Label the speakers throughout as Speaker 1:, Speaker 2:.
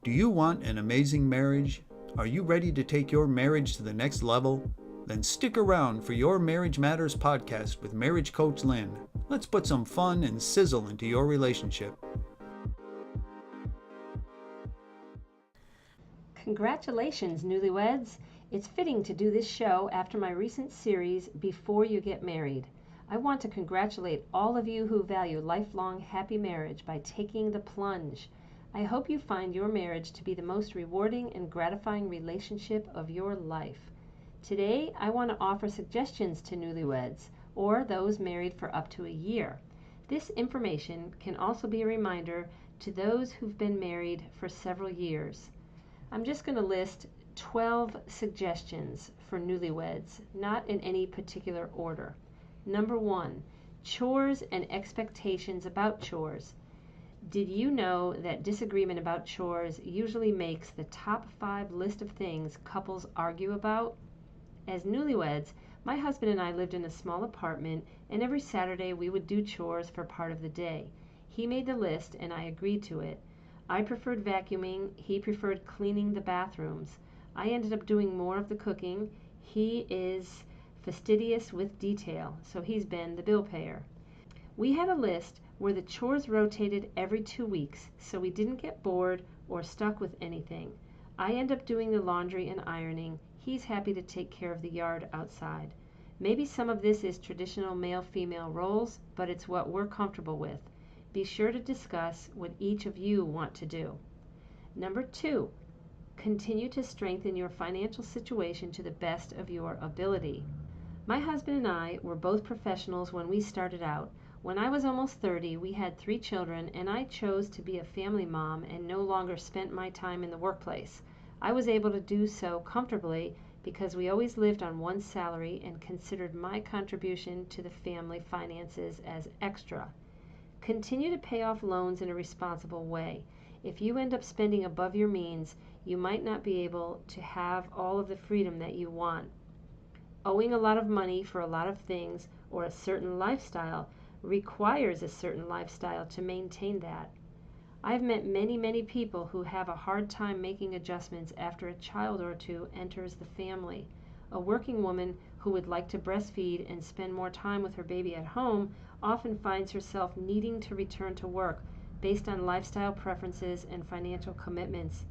Speaker 1: Do you want an amazing marriage? Are you ready to take your marriage to the next level? Then stick around for Your Marriage Matters podcast with marriage coach Lynn. Let's put some fun and sizzle into your relationship.
Speaker 2: Congratulations, newlyweds! It's fitting to do this show after my recent series, Before You Get Married. I want to congratulate all of you who value lifelong happy marriage by taking the plunge. I hope you find your marriage to be the most rewarding and gratifying relationship of your life. Today, I want to offer suggestions to newlyweds, or those married for up to a year. This information can also be a reminder to those who've been married for several years. I'm just going to list 12 suggestions for newlyweds, not in any particular order. Number 1, chores and expectations about chores. Did you know that disagreement about chores usually makes the top 5 list of things couples argue about? As newlyweds, my husband and I lived in a small apartment, and every Saturday we would do chores for part of the day. He made the list and I agreed to it. I preferred vacuuming, he preferred cleaning the bathrooms. I ended up doing more of the cooking. He is fastidious with detail, so he's been the bill payer. We had a list where the chores rotated every 2 weeks, so we didn't get bored or stuck with anything. I end up doing the laundry and ironing. He's happy to take care of the yard outside. Maybe some of this is traditional male-female roles, but it's what we're comfortable with. Be sure to discuss what each of you want to do. Number 2, continue to strengthen your financial situation to the best of your ability. My husband and I were both professionals when we started out. When I was almost 30, we had 3 children, and I chose to be a family mom and no longer spent my time in the workplace. I was able to do so comfortably because we always lived on one salary and considered my contribution to the family finances as extra. Continue to pay off loans in a responsible way. If you end up spending above your means, you might not be able to have all of the freedom that you want. Owing a lot of money for a lot of things or a certain lifestyle requires a certain lifestyle to maintain that. I've met many people who have a hard time making adjustments after a child or 2 enters the family. A working woman who would like to breastfeed and spend more time with her baby at home often finds herself needing to return to work based on lifestyle preferences and financial commitments.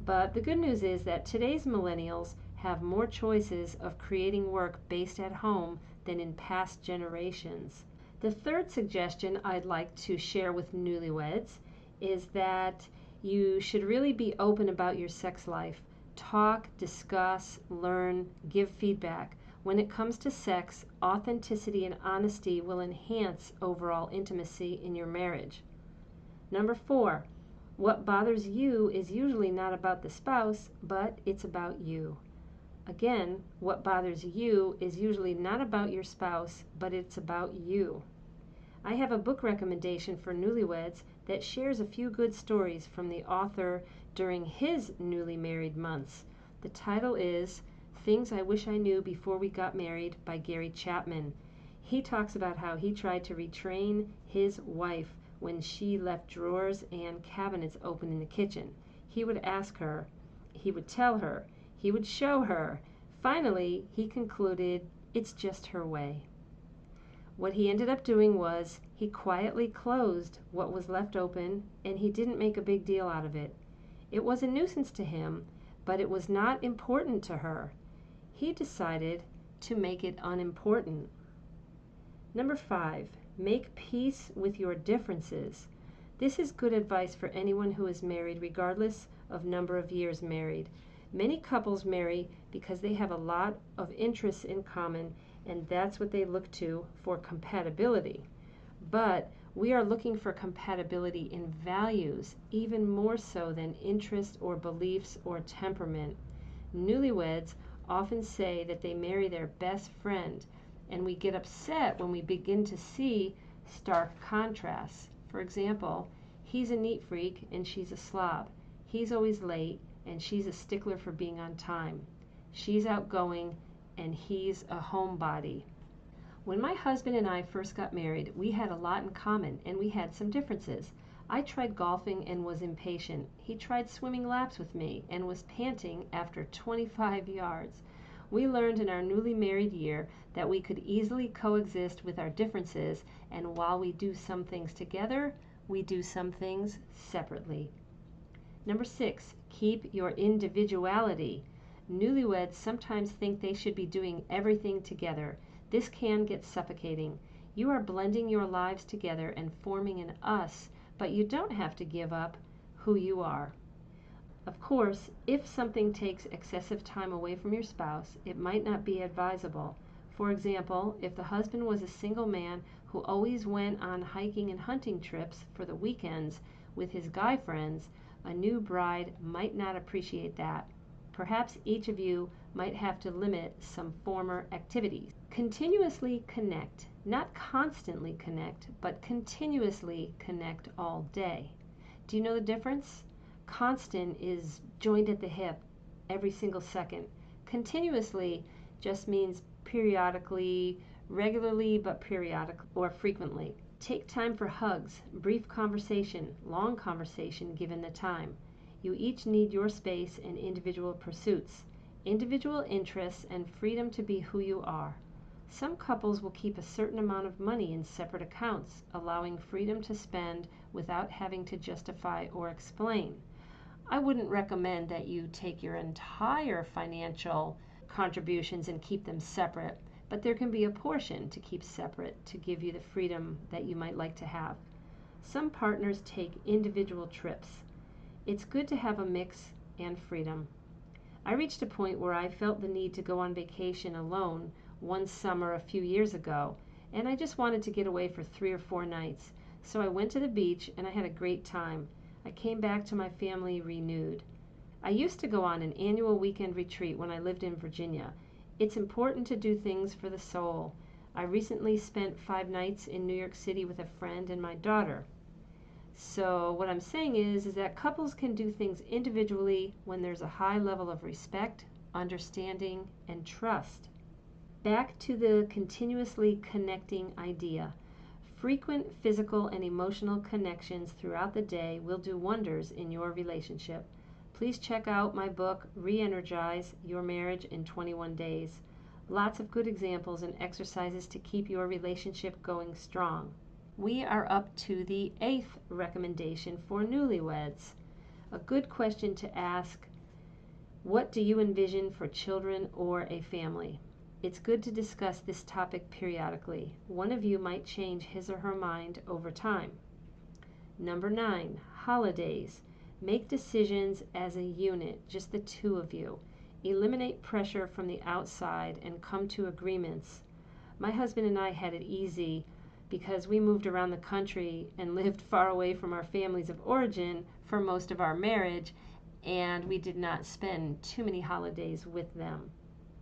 Speaker 2: But the good news is that today's millennials have more choices of creating work based at home than in past generations. The third suggestion I'd like to share with newlyweds is that you should really be open about your sex life. Talk, discuss, learn, give feedback. When it comes to sex, authenticity and honesty will enhance overall intimacy in your marriage. Number 4, what bothers you is usually not about the spouse, but it's about you. Again, what bothers you is usually not about your spouse, but it's about you. I have a book recommendation for newlyweds that shares a few good stories from the author during his newly married months. The title is Things I Wish I Knew Before We Got Married by Gary Chapman. He talks about how he tried to retrain his wife when she left drawers and cabinets open in the kitchen. He would ask her, he would tell her, he would show her. Finally, he concluded it's just her way. What he ended up doing was he quietly closed what was left open, and he didn't make a big deal out of it. It was a nuisance to him, but it was not important to her. He decided to make it unimportant. Number 5, make peace with your differences. This is good advice for anyone who is married, regardless of number of years married. Many couples marry because they have a lot of interests in common, and that's what they look to for compatibility. But we are looking for compatibility in values, even more so than interest or beliefs or temperament. Newlyweds often say that they marry their best friend, and we get upset when we begin to see stark contrasts. For example, he's a neat freak and she's a slob. He's always late and she's a stickler for being on time. She's outgoing and he's a homebody. When my husband and I first got married, we had a lot in common and we had some differences. I tried golfing and was impatient. He tried swimming laps with me and was panting after 25 yards. We learned in our newly married year that we could easily coexist with our differences, and while we do some things together, we do some things separately. Number 6, keep your individuality. Newlyweds sometimes think they should be doing everything together. This can get suffocating. You are blending your lives together and forming an us, but you don't have to give up who you are. Of course, if something takes excessive time away from your spouse, it might not be advisable. For example, if the husband was a single man who always went on hiking and hunting trips for the weekends with his guy friends, a new bride might not appreciate that. Perhaps each of you might have to limit some former activities. Continuously connect. Not constantly connect, but continuously connect all day. Do you know the difference? Constant is joined at the hip every single second. Continuously just means periodically, regularly, but periodic or frequently. Take time for hugs, brief conversation, long conversation given the time. You each need your space and individual pursuits, individual interests, and freedom to be who you are. Some couples will keep a certain amount of money in separate accounts, allowing freedom to spend without having to justify or explain. I wouldn't recommend that you take your entire financial contributions and keep them separate, but there can be a portion to keep separate to give you the freedom that you might like to have. Some partners take individual trips. It's good to have a mix and freedom. I reached a point where I felt the need to go on vacation alone one summer a few years ago, and I just wanted to get away for 3 or 4 nights. So I went to the beach and I had a great time. I came back to my family renewed. I used to go on an annual weekend retreat when I lived in Virginia. It's important to do things for the soul. I recently spent 5 nights in New York City with a friend and my daughter. So what I'm saying is that couples can do things individually when there's a high level of respect, understanding, and trust. Back to the continuously connecting idea. Frequent physical and emotional connections throughout the day will do wonders in your relationship. Please check out my book, Re-Energize Your Marriage in 21 Days. Lots of good examples and exercises to keep your relationship going strong. We are up to the 8th recommendation for newlyweds. A good question to ask: what do you envision for children or a family? It's good to discuss this topic periodically. One of you might change his or her mind over time. Number 9, holidays. Make decisions as a unit, just the two of you. Eliminate pressure from the outside and come to agreements. My husband and I had it easy because we moved around the country and lived far away from our families of origin for most of our marriage, and we did not spend too many holidays with them.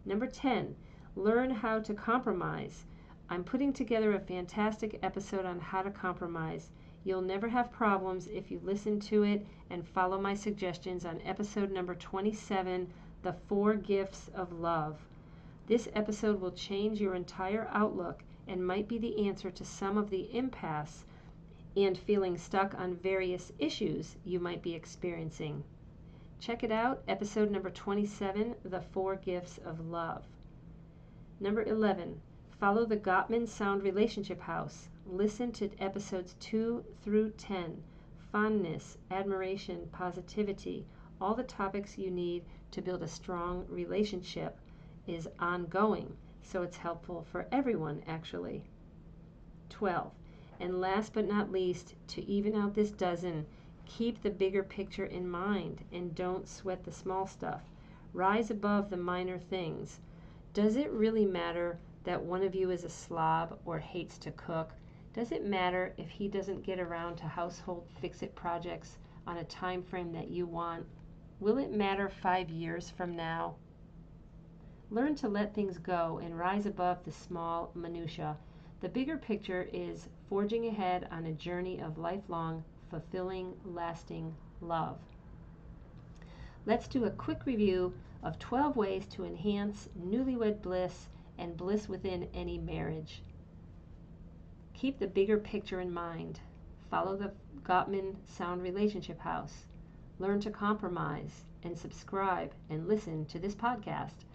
Speaker 2: Number 10, learn how to compromise. I'm putting together a fantastic episode on how to compromise. You'll never have problems if you listen to it and follow my suggestions on episode number 27, The 4 Gifts of Love. This episode will change your entire outlook and might be the answer to some of the impasse and feeling stuck on various issues you might be experiencing. Check it out, episode number 27, The 4 Gifts of Love. Number 11, follow the Gottman Sound Relationship House. Listen to episodes 2 through 10. Fondness, admiration, positivity, all the topics you need to build a strong relationship is ongoing, so it's helpful for everyone actually. 12, and last but not least, to even out this dozen, keep the bigger picture in mind and don't sweat the small stuff. Rise above the minor things. Does it really matter that one of you is a slob or hates to cook? Does it matter if he doesn't get around to household fix-it projects on a time frame that you want? Will it matter 5 years from now? Learn to let things go and rise above the small minutia. The bigger picture is forging ahead on a journey of lifelong, fulfilling, lasting love. Let's do a quick review of 12 ways to enhance newlywed bliss and bliss within any marriage. Keep the bigger picture in mind. follow the Gottman Sound Relationship House. Learn to compromise and subscribe and listen to this podcast.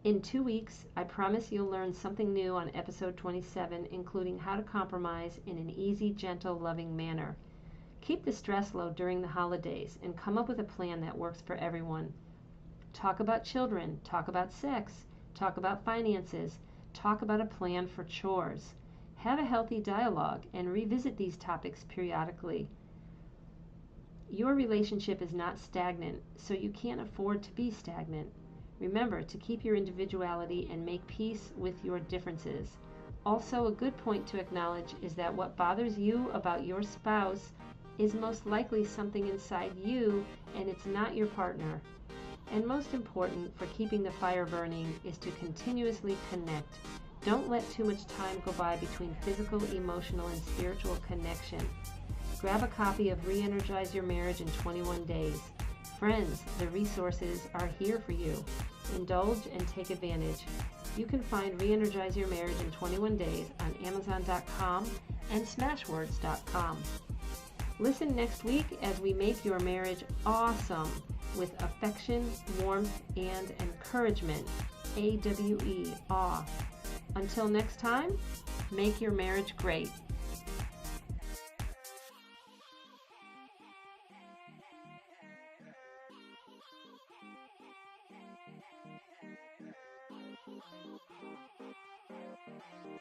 Speaker 2: In 2 weeks, I promise you'll learn something new on episode 27, including how to compromise in an easy, gentle, loving manner. Keep the stress low during the holidays and come up with a plan that works for everyone. Talk about children, talk about sex, talk about finances, talk about a plan for chores. Have a healthy dialogue and revisit these topics periodically. Your relationship is not stagnant, so you can't afford to be stagnant. Remember to keep your individuality and make peace with your differences. Also, a good point to acknowledge is that what bothers you about your spouse is most likely something inside you, and it's not your partner. And most important for keeping the fire burning is to continuously connect. Don't let too much time go by between physical, emotional, and spiritual connection. Grab a copy of Re-Energize Your Marriage in 21 Days. Friends, the resources are here for you. Indulge and take advantage. You can find Re-Energize Your Marriage in 21 Days on Amazon.com and Smashwords.com. Listen next week as we make your marriage awesome with affection, warmth, and encouragement. AWE, awe. Until next time, make your marriage great.